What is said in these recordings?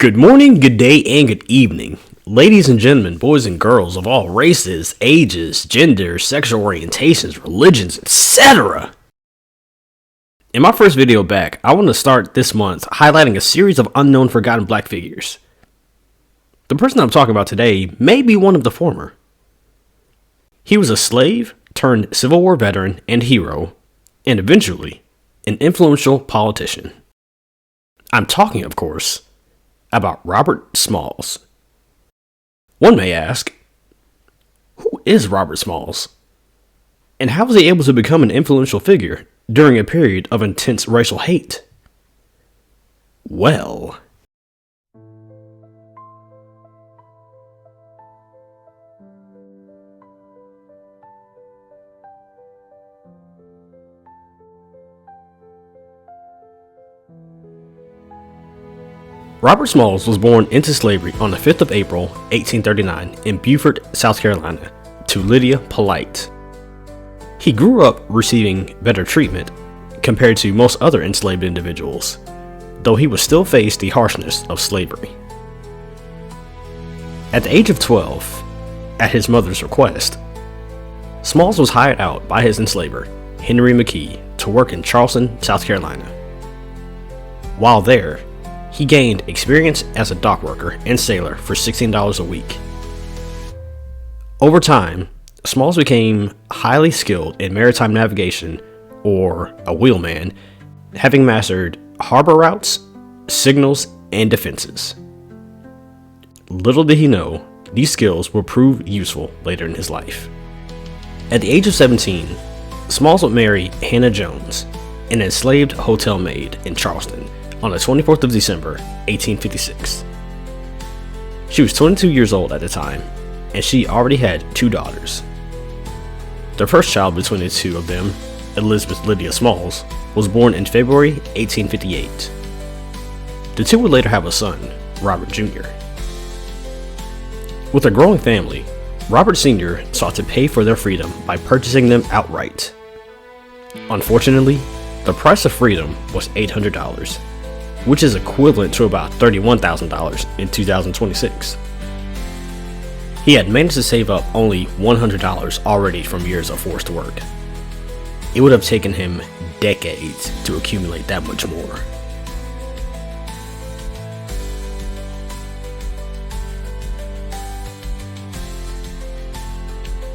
Good morning, good day, and good evening. Ladies and gentlemen, boys and girls of all races, ages, genders, sexual orientations, religions, etc. In my first video back, I want to start this month highlighting a series of unknown forgotten black figures. The person I'm talking about today may be one of the former. He was a slave turned Civil War veteran and hero, and eventually, an influential politician. I'm talking, of course, about Robert Smalls. One may ask, who is Robert Smalls? And how was he able to become an influential figure during a period of intense racial hate? Well, Robert Smalls was born into slavery on the 5th of April, 1839 in Beaufort, South Carolina, to Lydia Polite. He grew up receiving better treatment compared to most other enslaved individuals, though he would still face the harshness of slavery. At the age of 12, at his mother's request, Smalls was hired out by his enslaver, Henry McKee, to work in Charleston, South Carolina. While there, he gained experience as a dock worker and sailor for $16 a week. Over time, Smalls became highly skilled in maritime navigation, or a wheelman, having mastered harbor routes, signals, and defenses. Little did he know, these skills would prove useful later in his life. At the age of 17, Smalls would marry Hannah Jones, an enslaved hotel maid in Charleston, on the 24th of December, 1856. She was 22 years old at the time, and she already had two daughters. Their first child between the two of them, Elizabeth Lydia Smalls, was born in February 1858. The two would later have a son, Robert Jr. With a growing family, Robert Sr. sought to pay for their freedom by purchasing them outright. Unfortunately, the price of freedom was $800, which is equivalent to about $31,000 in 2026. He had managed to save up only $100 already from years of forced work. It would have taken him decades to accumulate that much more.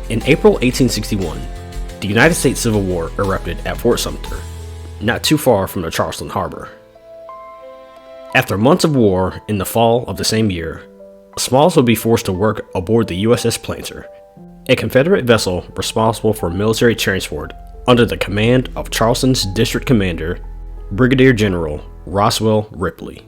In April 1861, the United States Civil War erupted at Fort Sumter, not too far from the Charleston harbor. After months of war in the fall of the same year, Smalls would be forced to work aboard the USS Planter, a Confederate vessel responsible for military transport under the command of Charleston's district commander, Brigadier General Roswell Ripley.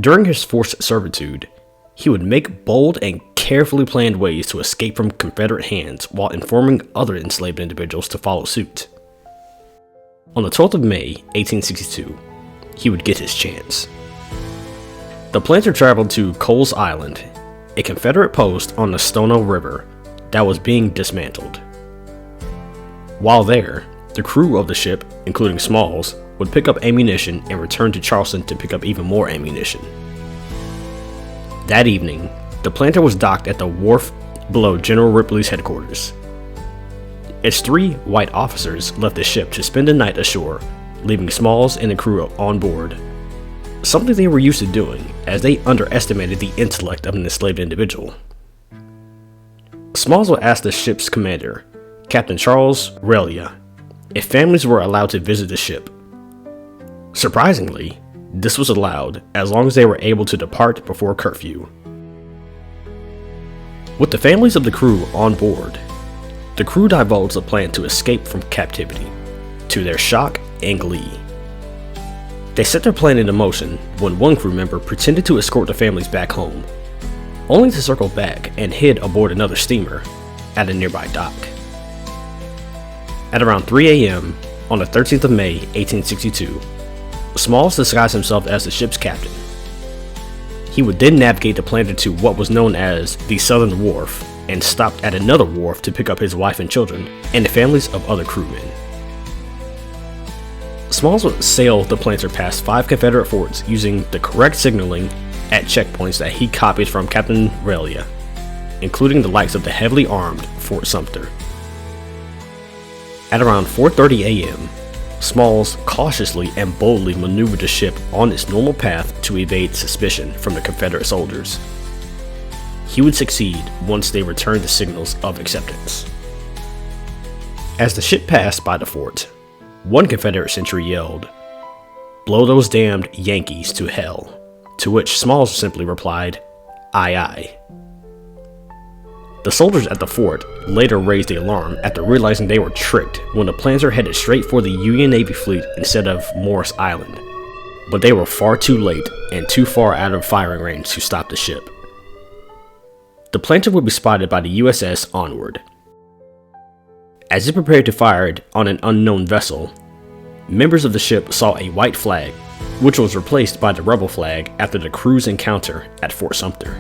During his forced servitude, he would make bold and carefully planned ways to escape from Confederate hands while informing other enslaved individuals to follow suit. On the 12th of May, 1862, he would get his chance. The Planter traveled to Coles Island, a Confederate post on the Stono River that was being dismantled. While there, the crew of the ship, including Smalls, would pick up ammunition and return to Charleston to pick up even more ammunition. That evening, the Planter was docked at the wharf below General Ripley's headquarters. Its three white officers left the ship to spend the night ashore, leaving Smalls and the crew on board, something they were used to doing as they underestimated the intellect of an enslaved individual. Smalls would ask the ship's commander, Captain Charles Relia, if families were allowed to visit the ship. Surprisingly, this was allowed as long as they were able to depart before curfew. With the families of the crew on board, the crew divulged a plan to escape from captivity, to their shock and glee. They set their plan into motion when one crew member pretended to escort the families back home, only to circle back and hid aboard another steamer at a nearby dock. At around 3 a.m. on the 13th of May, 1862, Smalls disguised himself as the ship's captain. He would then navigate the Planter to what was known as the Southern Wharf and stopped at another wharf to pick up his wife and children and the families of other crewmen. Smalls would sail the Planter past 5 Confederate forts using the correct signaling at checkpoints that he copied from Captain Relia, including the likes of the heavily armed Fort Sumter. At around 4:30 a.m., Smalls cautiously and boldly maneuvered the ship on its normal path to evade suspicion from the Confederate soldiers. He would succeed once they returned the signals of acceptance. As the ship passed by the fort, one Confederate sentry yelled, "Blow those damned Yankees to hell," to which Smalls simply replied, "Aye aye." The soldiers at the fort later raised the alarm after realizing they were tricked when the Planter headed straight for the Union Navy fleet instead of Morris Island, but they were far too late and too far out of firing range to stop the ship. The Planter would be spotted by the USS Onward. As it prepared to fire on an unknown vessel, members of the ship saw a white flag, which was replaced by the rebel flag after the crew's encounter at Fort Sumter.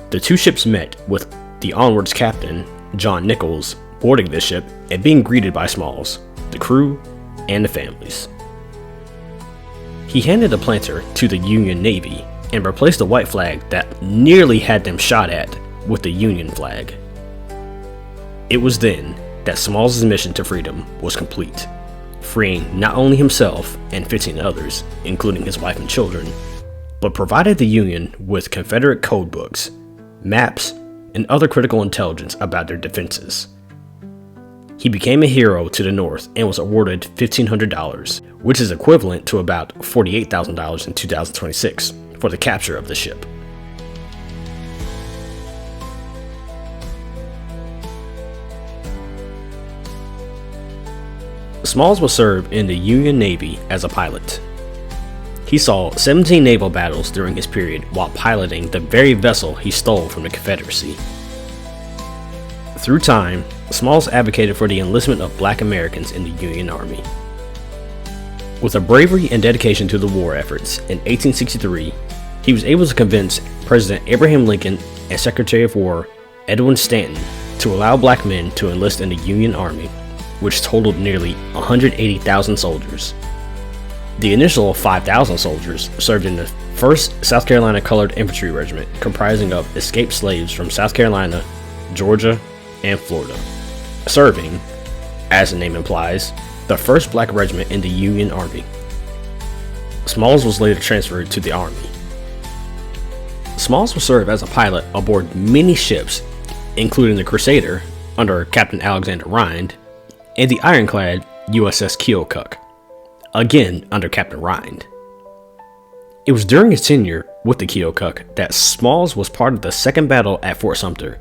The two ships met, with the Onward's captain, John Nichols, boarding the ship and being greeted by Smalls, the crew, and the families. He handed the Planter to the Union Navy and replaced the white flag that nearly had them shot at with the Union flag. It was then that Smalls' mission to freedom was complete, freeing not only himself and 15 others, including his wife and children, but provided the Union with Confederate code books, maps, and other critical intelligence about their defenses. He became a hero to the North and was awarded $1,500, which is equivalent to about $48,000 in 2026 for the capture of the ship. Smalls would serve in the Union Navy as a pilot. He saw 17 naval battles during his period while piloting the very vessel he stole from the Confederacy. Through time, Smalls advocated for the enlistment of Black Americans in the Union Army. With a bravery and dedication to the war efforts, in 1863, he was able to convince President Abraham Lincoln and Secretary of War Edwin Stanton to allow black men to enlist in the Union Army, which totaled nearly 180,000 soldiers. The initial 5,000 soldiers served in the 1st South Carolina Colored Infantry Regiment, comprising of escaped slaves from South Carolina, Georgia, and Florida, serving, as the name implies, the 1st Black Regiment in the Union Army. Smalls was later transferred to the Army. Smalls would serve as a pilot aboard many ships, including the Crusader under Captain Alexander Rhind, and the ironclad USS Keokuk, again under Captain Rhind. It was during his tenure with the Keokuk that Smalls was part of the second battle at Fort Sumter,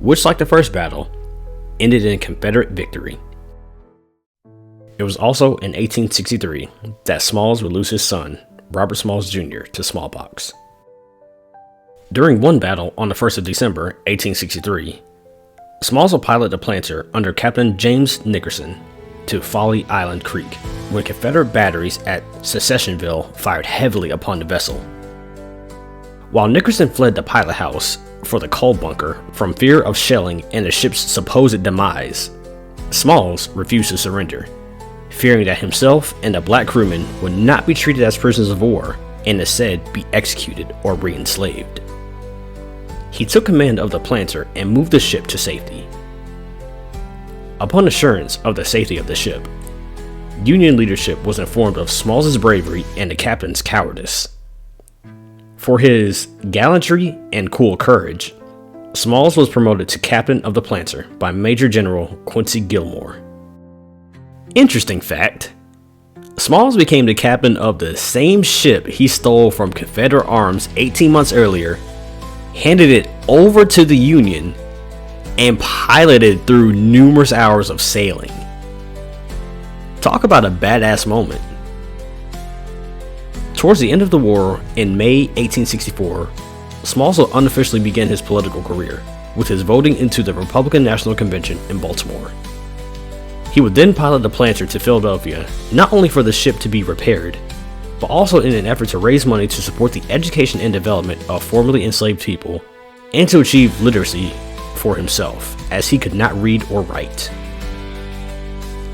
which, like the first battle, ended in Confederate victory. It was also in 1863 that Smalls would lose his son, Robert Smalls Jr., to smallpox. During one battle on the 1st of December, 1863, Smalls would pilot the Planter under Captain James Nickerson to Folly Island Creek when Confederate batteries at Secessionville fired heavily upon the vessel. While Nickerson fled the pilot house for the coal bunker from fear of shelling and the ship's supposed demise, Smalls refused to surrender, fearing that himself and the black crewmen would not be treated as prisoners of war and instead be executed or re-enslaved. He took command of the Planter and moved the ship to safety. Upon assurance of the safety of the ship, Union leadership was informed of Smalls' bravery and the captain's cowardice. For his gallantry and cool courage, Smalls was promoted to captain of the Planter by Major General Quincy Gilmore. Interesting fact, Smalls became the captain of the same ship he stole from Confederate arms 18 months earlier, handed it over to the Union, and piloted through numerous hours of sailing. Talk about a badass moment. Towards the end of the war, in May 1864, Smalls will unofficially begin his political career, with his voting into the Republican National Convention in Baltimore. He would then pilot the Planter to Philadelphia, not only for the ship to be repaired, but also in an effort to raise money to support the education and development of formerly enslaved people, and to achieve literacy for himself, as he could not read or write.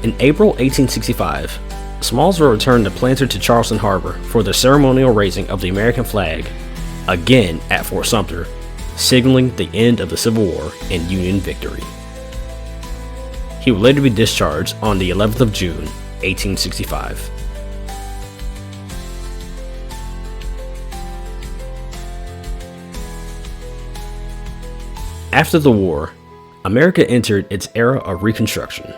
In April 1865, Smalls would return the planter to Charleston Harbor for the ceremonial raising of the American flag, again at Fort Sumter, signaling the end of the Civil War and Union victory. He would later be discharged on the 11th of June, 1865. After the war, America entered its era of Reconstruction.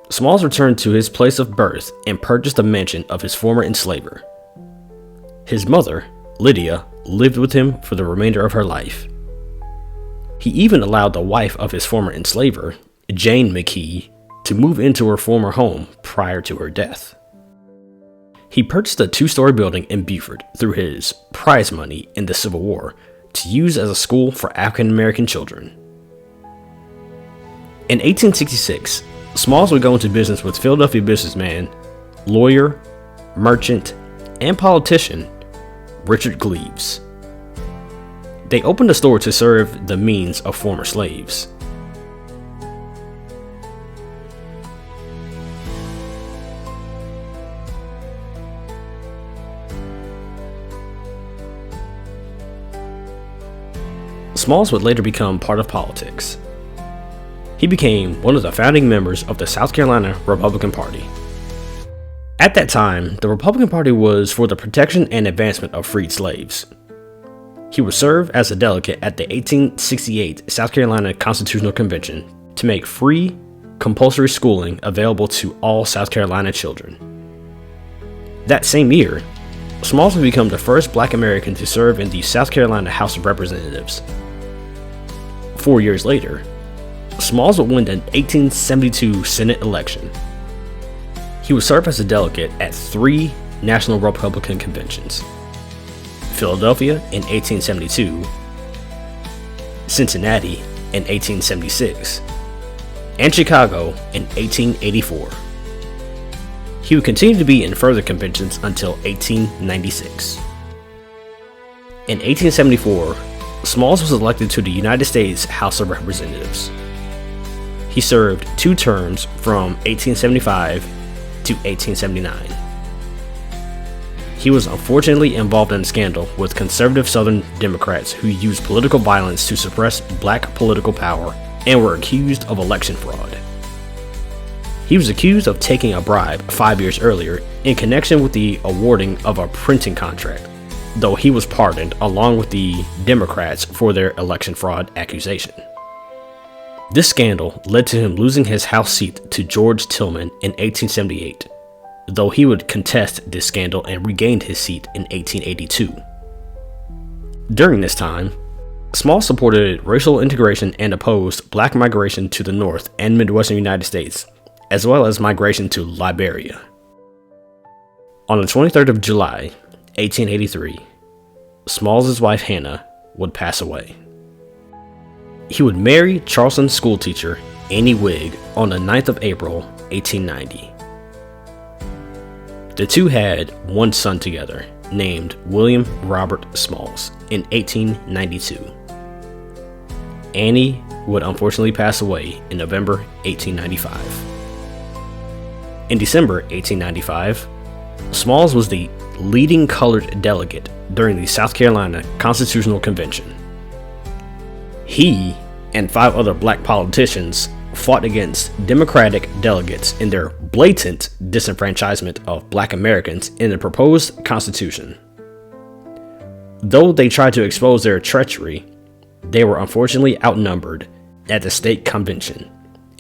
Smalls returned to his place of birth and purchased a mansion of his former enslaver. His mother, Lydia, lived with him for the remainder of her life. He even allowed the wife of his former enslaver, Jane McKee, to move into her former home prior to her death. He purchased a 2-story building in Beaufort through his prize money in the Civil War to use as a school for African American children. In 1866, Smalls would go into business with Philadelphia businessman, lawyer, merchant, and politician Richard Gleaves. They opened a store to serve the needs of former slaves. Smalls would later become part of politics. He became one of the founding members of the South Carolina Republican Party. At that time, the Republican Party was for the protection and advancement of freed slaves. He would serve as a delegate at the 1868 South Carolina Constitutional Convention to make free, compulsory schooling available to all South Carolina children. That same year, Smalls would become the first Black American to serve in the South Carolina House of Representatives. 4 years later, Smalls would win the 1872 Senate election. He would serve as a delegate at 3 National Republican Conventions: Philadelphia in 1872, Cincinnati in 1876, and Chicago in 1884. He would continue to be in further conventions until 1896. In 1874, Smalls was elected to the United States House of Representatives. He served 2 terms from 1875 to 1879. He was unfortunately involved in a scandal with conservative Southern Democrats who used political violence to suppress Black political power and were accused of election fraud. He was accused of taking a bribe 5 years earlier in connection with the awarding of a printing contract, though he was pardoned along with the Democrats for their election fraud accusation. This scandal led to him losing his House seat to George Tillman in 1878, though he would contest this scandal and regained his seat in 1882. During this time, Smalls supported racial integration and opposed Black migration to the North and Midwestern United States, as well as migration to Liberia. On the 23rd of July, 1883, Smalls' wife Hannah would pass away. He would marry Charleston schoolteacher Annie Wigg on the 9th of April, 1890. The two had one son together, named William Robert Smalls, in 1892. Annie would unfortunately pass away in November 1895. In December 1895, Smalls was the leading colored delegate during the South Carolina Constitutional Convention. He and 5 other Black politicians fought against Democratic delegates in their blatant disenfranchisement of Black Americans in the proposed Constitution. Though they tried to expose their treachery, they were unfortunately outnumbered at the state convention,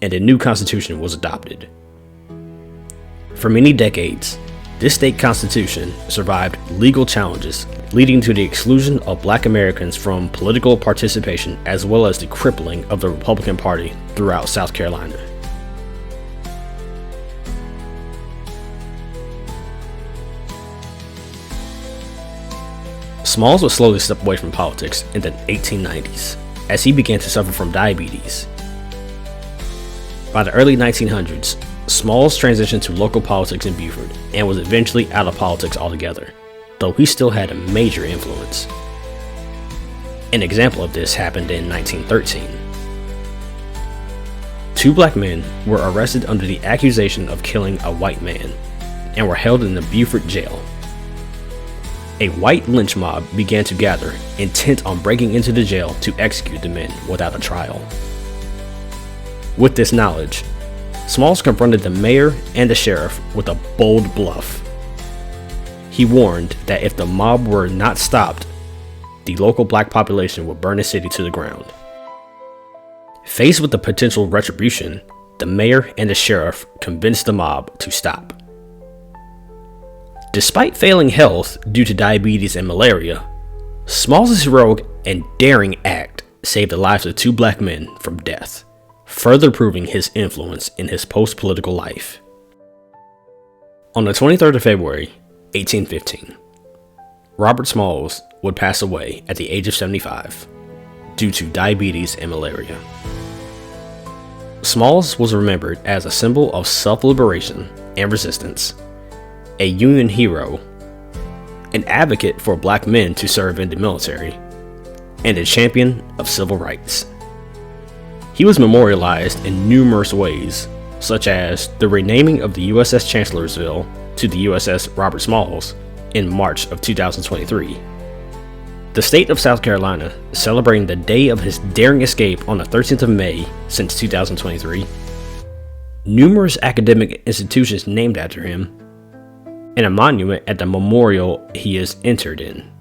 and a new Constitution was adopted. For many decades, this state constitution survived legal challenges, leading to the exclusion of Black Americans from political participation as well as the crippling of the Republican Party throughout South Carolina. Smalls would slowly step away from politics in the 1890s as he began to suffer from diabetes. By the early 1900s, Smalls transitioned to local politics in Beaufort and was eventually out of politics altogether, though he still had a major influence. An example of this happened in 1913. 2 black men were arrested under the accusation of killing a white man and were held in the Beaufort jail. A white lynch mob began to gather, intent on breaking into the jail to execute the men without a trial. With this knowledge, Smalls confronted the mayor and the sheriff with a bold bluff. He warned that if the mob were not stopped, the local black population would burn the city to the ground. Faced with the potential retribution, the mayor and the sheriff convinced the mob to stop. Despite failing health due to diabetes and malaria, Smalls' heroic and daring act saved the lives of 2 black men from death, further proving his influence in his post-political life. On the 23rd of February, 1815, Robert Smalls would pass away at the age of 75 due to diabetes and malaria. Smalls was remembered as a symbol of self-liberation and resistance, a Union hero, an advocate for black men to serve in the military, and a champion of civil rights. He was memorialized in numerous ways, such as the renaming of the USS Chancellorsville to the USS Robert Smalls in March of 2023. The state of South Carolina celebrating the day of his daring escape on the 13th of May since 2023. Numerous academic institutions named after him, and a monument at the memorial he is entered in.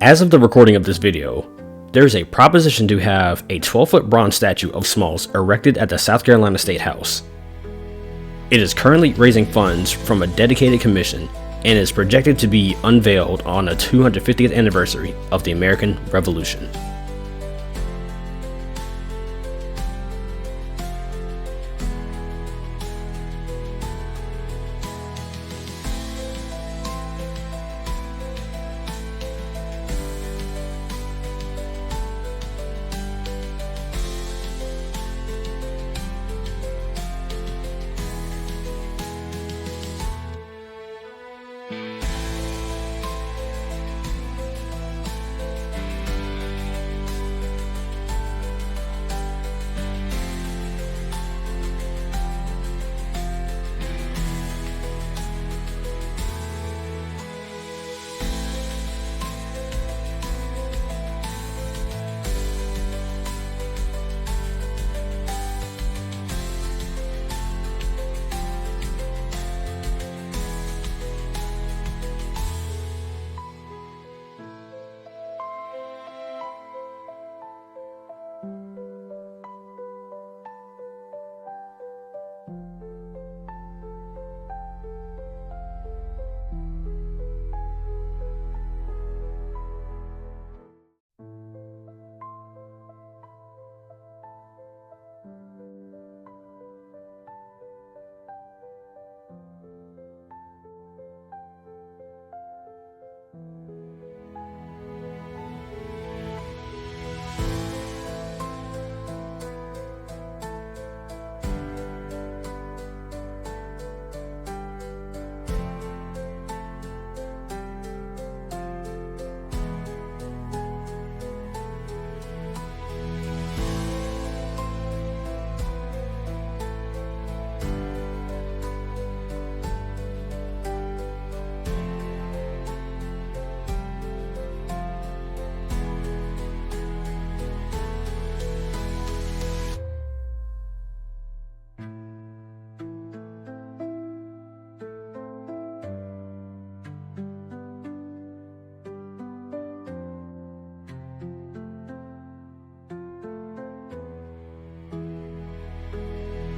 As of the recording of this video, there is a proposition to have a 12-foot bronze statue of Smalls erected at the South Carolina State House. It is currently raising funds from a dedicated commission and is projected to be unveiled on the 250th anniversary of the American Revolution.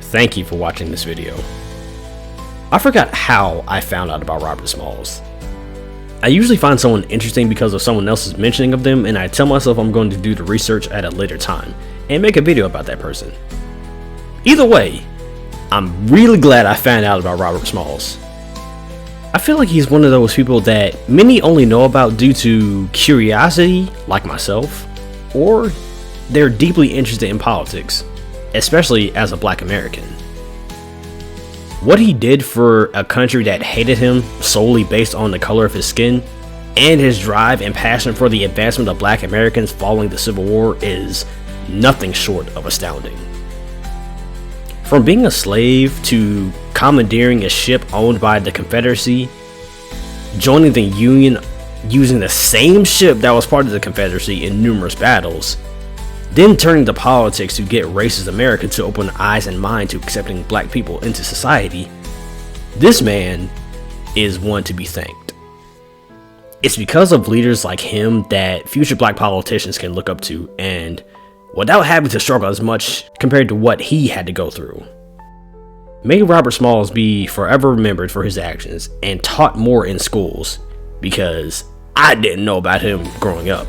Thank you for watching this video. I forgot how I found out about Robert Smalls. I usually find someone interesting because of someone else's mentioning of them, and I tell myself I'm going to do the research at a later time and make a video about that person. Either way, I'm really glad I found out about Robert Smalls. I feel like he's one of those people that many only know about due to curiosity, like myself, or they're deeply interested in politics, especially as a black American. What he did for a country that hated him solely based on the color of his skin, and his drive and passion for the advancement of black Americans following the Civil War is nothing short of astounding. From being a slave to commandeering a ship owned by the Confederacy, joining the Union using the same ship that was part of the Confederacy in numerous battles, then turning to politics to get racist America to open eyes and mind to accepting black people into society, this man is one to be thanked. It's because of leaders like him that future black politicians can look up to, and without having to struggle as much compared to what he had to go through. May Robert Smalls be forever remembered for his actions and taught more in schools, because I didn't know about him growing up.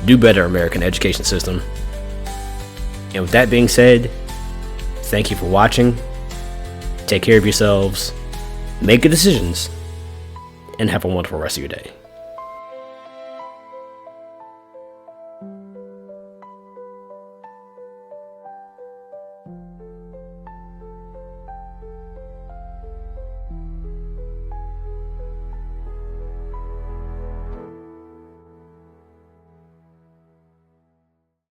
Do better, American education system. And with that being said, thank you for watching. Take care of yourselves, make good decisions, and have a wonderful rest of your day.